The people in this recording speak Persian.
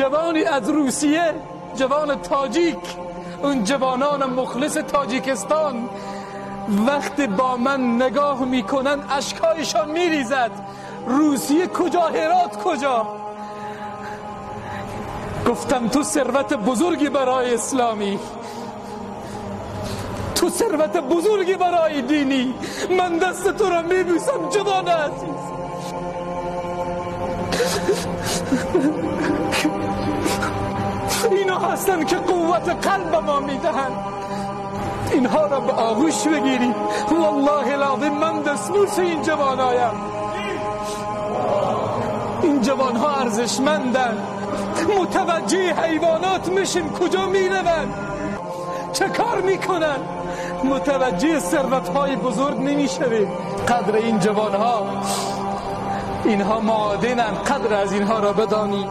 جوانی از روسیه، جوان تاجیک، اون جوانان مخلص تاجیکستان وقتی با من نگاه میکنن اشکایشان میریزد. روسیه کجا، هرات کجا؟ گفتم تو ثروت بزرگی برای اسلامی، تو ثروت بزرگی برای دینی. من دست تو را میبوسم جوان عزیز. اینا هستن که قوت قلب ما میدهن. اینها را به آغوش بگیری. والله العظیم من دستنوس این جوانایم. این جوانها ارزشمندن. متوجه حیوانات میشیم کجا میرون، چه کار میکنن، متوجه ثروت‌های بزرگ نمیشویم. قدر این جوانها، اینها معادنن، قدر از اینها را بدانی.